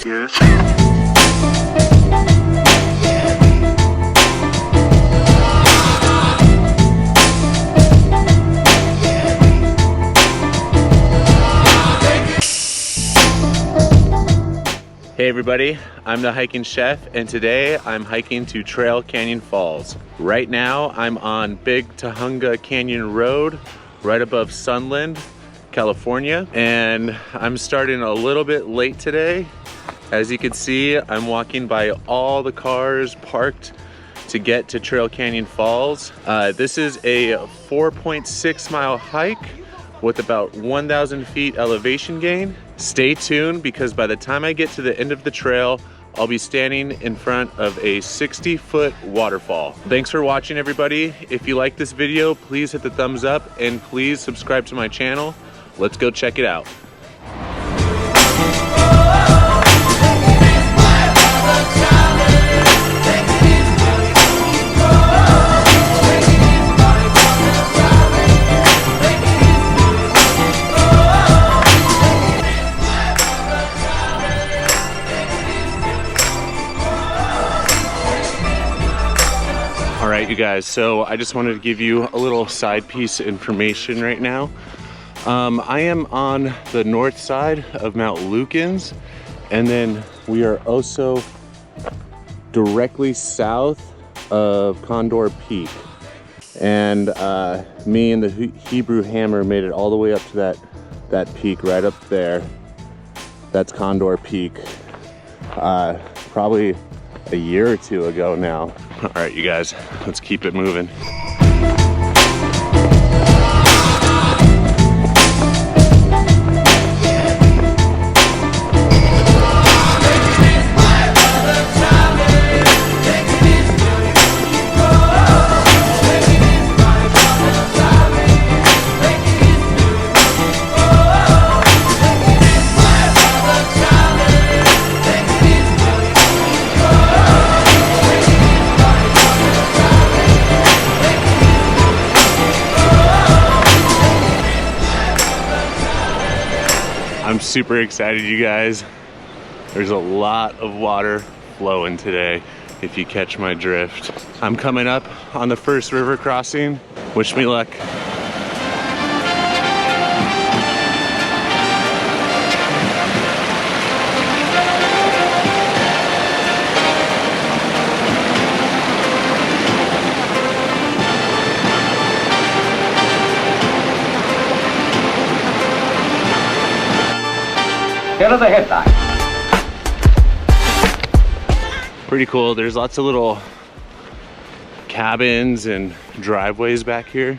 Yes. Hey everybody, I'm the hiking chef and today I'm hiking to Trail Canyon Falls. Right now I'm on Big Tahunga Canyon Road right above Sunland, California, and I'm starting a little bit late today. As you can see, I'm walking by all the cars parked to get to Trail Canyon Falls. This is a 4.6 mile hike with about 1,000 feet elevation gain. Stay tuned because by the time I get to the end of the trail, I'll be standing in front of a 60-foot waterfall. Thanks for watching, everybody. If you like this video, please hit the thumbs up and please subscribe to my channel. Let's go check it out. All right, you guys, so I just wanted to give you a little side piece information right now. I am on the north side of Mount Lukens, and then we are also directly south of Condor Peak. And me and the Hebrew Hammer made it all the way up to that peak right up there. That's Condor Peak, probably a year or two ago now. All right, you guys, let's keep it moving. I'm super excited, you guys. There's a lot of water flowing today, if you catch my drift. I'm coming up on the first river crossing. Wish me luck. Here are the headlines. Pretty cool. There's lots of little cabins and driveways back here.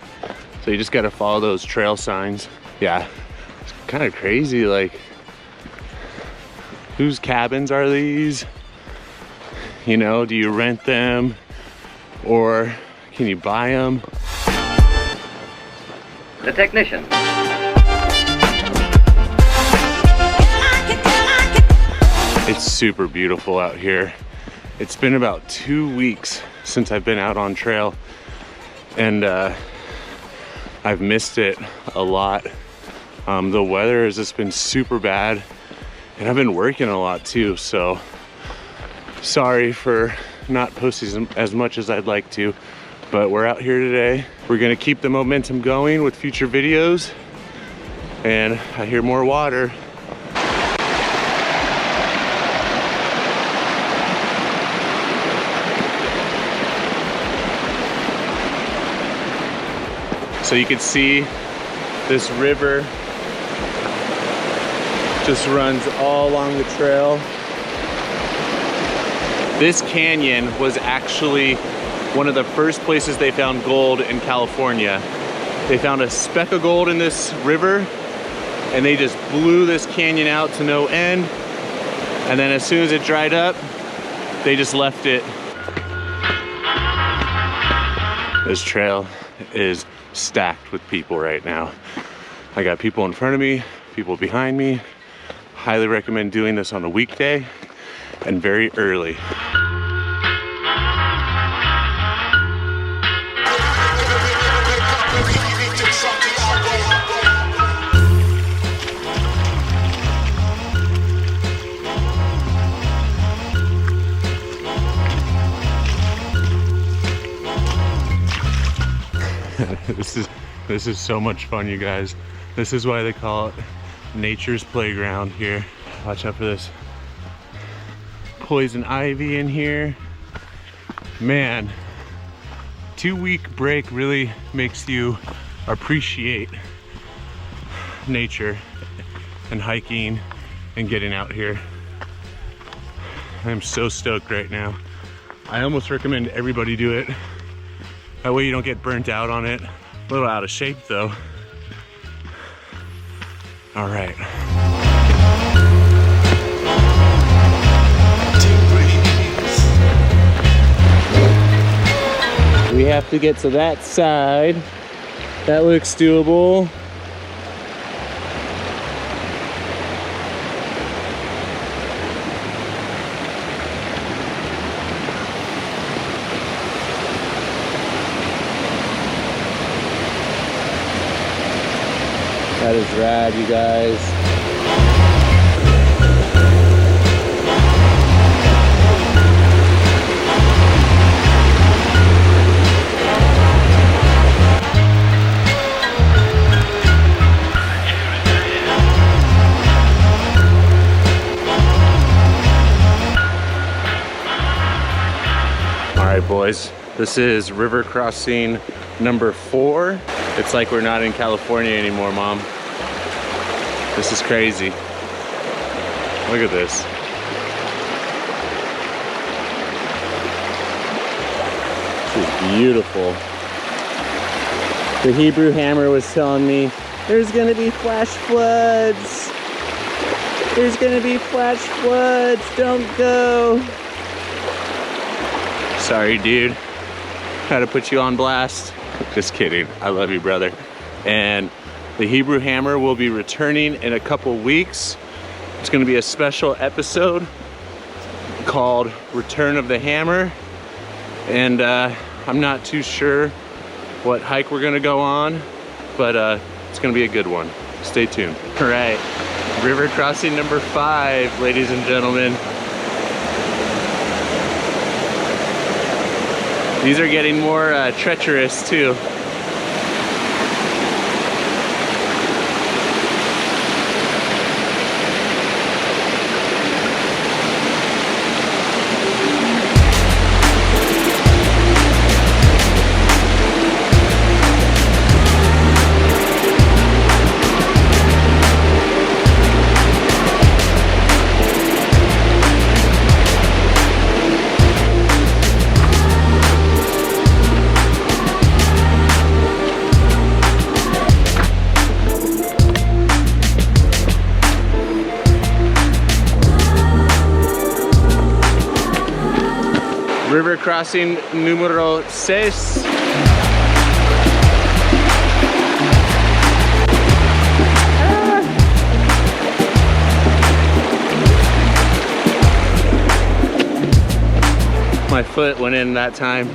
So you just gotta follow those trail signs. Yeah, it's kind of crazy. Like, whose cabins are these? You know, do you rent them or can you buy them? The technician. It's super beautiful out here. It's been about 2 weeks since I've been out on trail, and I've missed it a lot. The weather has just been super bad, and I've been working a lot too, so sorry for not posting as much as I'd like to, but we're out here today. We're gonna keep the momentum going with future videos, and I hear more water. So you can see this river just runs all along the trail. This canyon was actually one of the first places they found gold in California. They found a speck of gold in this river and they just blew this canyon out to no end. And then as soon as it dried up, they just left it. This trail is stacked with people right now. I got people in front of me, people behind me. Highly recommend doing this on a weekday and very early. This is so much fun, you guys. This is why they call it nature's playground here. Watch out for this poison ivy in here. Man, 2-week break really makes you appreciate nature and hiking and getting out here. I'm so stoked right now. I almost recommend everybody do it. That way you don't get burnt out on it. A little out of shape though. All right. We have to get to that side. That looks doable. That is rad, you guys. All right, boys, this is river crossing number 4. It's like we're not in California anymore, Mom. This is crazy. Look at this. This is beautiful. The Hebrew Hammer was telling me there's gonna be flash floods. There's gonna be flash floods. Don't go. Sorry, dude. Had to put you on blast. Just kidding. I love you, brother. And the Hebrew Hammer will be returning in a couple weeks. It's going to be a special episode called Return of the Hammer. And I'm not too sure what hike we're going to go on, but it's going to be a good one. Stay tuned. All right, river crossing number 5, ladies and gentlemen. These are getting more treacherous too. River crossing numero 6. My foot went in that time.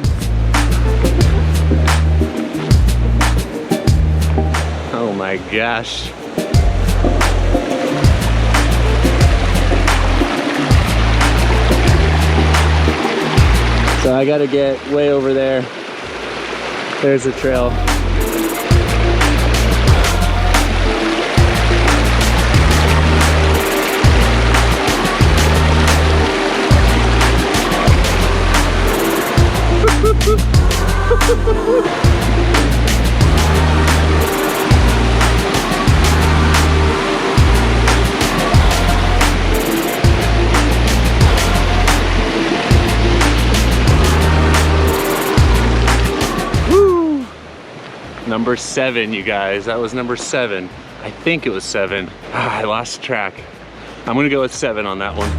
Oh my gosh. So I gotta get way over there. There's the trail. Number 7, you guys. That was number 7. I think it was 7. I lost track. I'm gonna go with 7 on that one.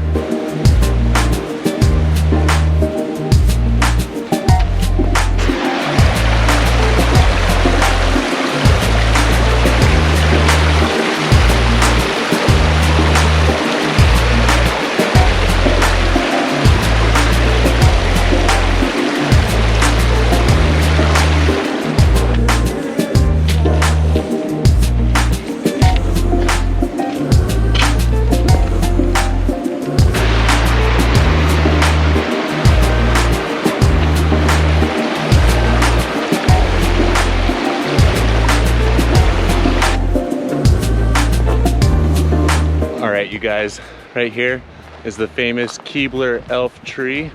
guys. Right here is the famous Keebler elf tree.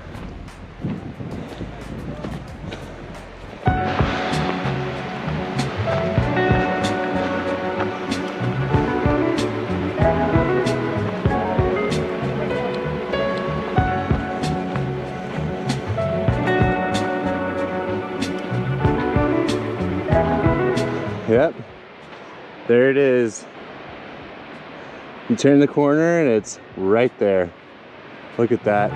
Yep, there it is. You turn the corner and it's right there. Look at that.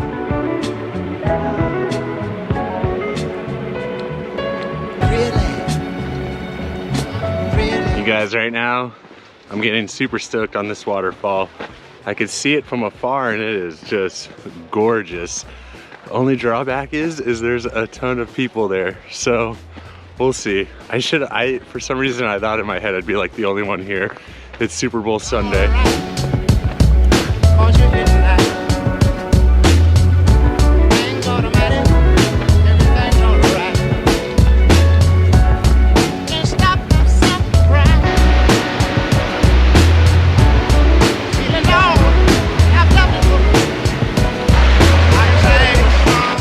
You guys, right now, I'm getting super stoked on this waterfall. I could see it from afar and it is just gorgeous. The only drawback is there's a ton of people there. So we'll see. For some reason I thought in my head I'd be like the only one here. It's Super Bowl Sunday.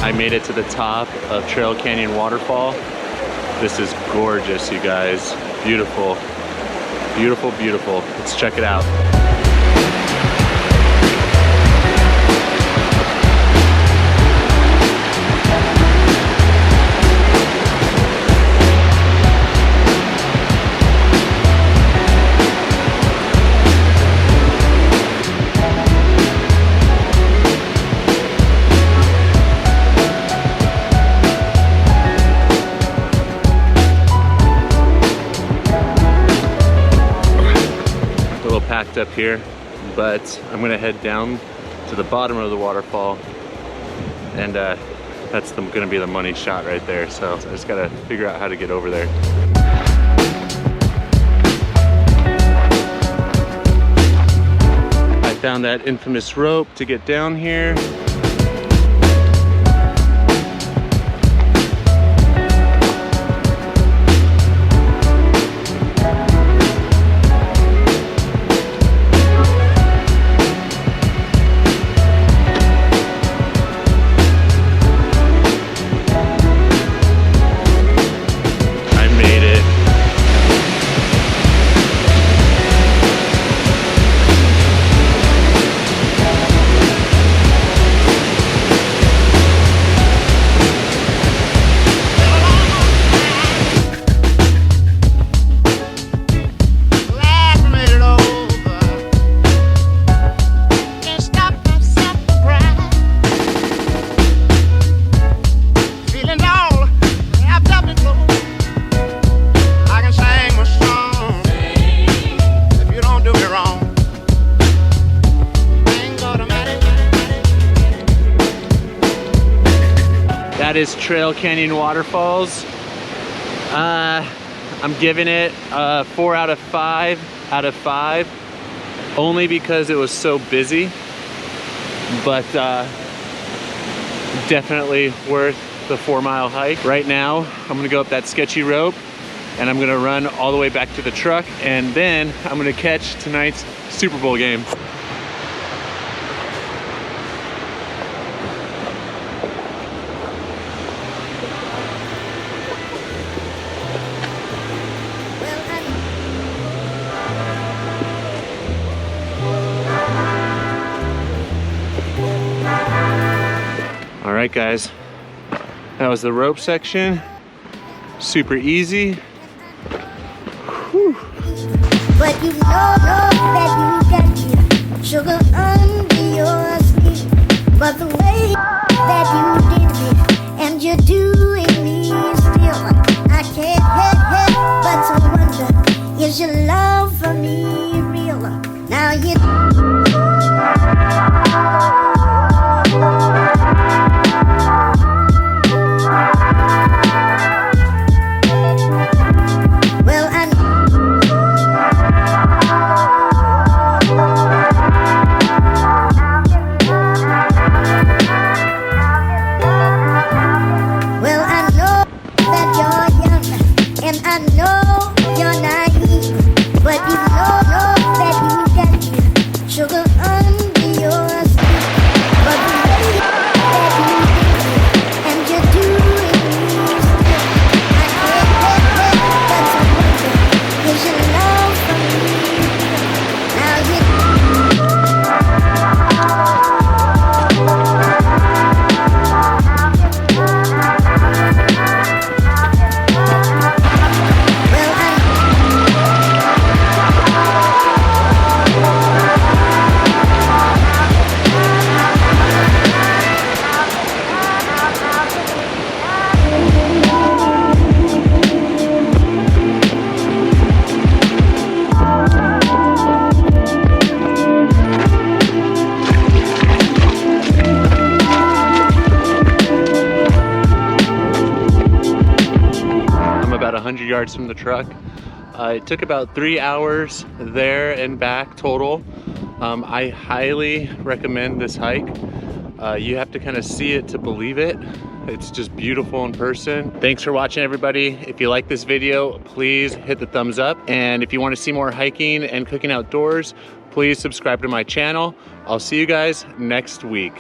I made it to the top of Trail Canyon Waterfall. This is gorgeous, you guys. Beautiful, beautiful, beautiful. Let's check it out. Packed up here, but I'm gonna head down to the bottom of the waterfall, and that's gonna be the money shot right there. So I just gotta figure out how to get over there. I found that infamous rope to get down here. That is Trail Canyon Waterfalls. I'm giving it 4 out of 5 only because it was so busy, but definitely worth the 4-mile hike. Right now, I'm gonna go up that sketchy rope and I'm gonna run all the way back to the truck, and then I'm gonna catch tonight's Super Bowl game. All right, guys, that was the rope section. Super easy. Whew. But you know that you got sugar under your skin. But the way that you did it, and you're doing me still, I can't help but to wonder, is your love for me real? Now you yards from the truck. It took about 3 hours there and back total. I highly recommend this hike. You have to kind of see it to believe it. It's just beautiful in person. Thanks for watching, everybody. If you like this video, please hit the thumbs up. And if you want to see more hiking and cooking outdoors, please subscribe to my channel. I'll see you guys next week.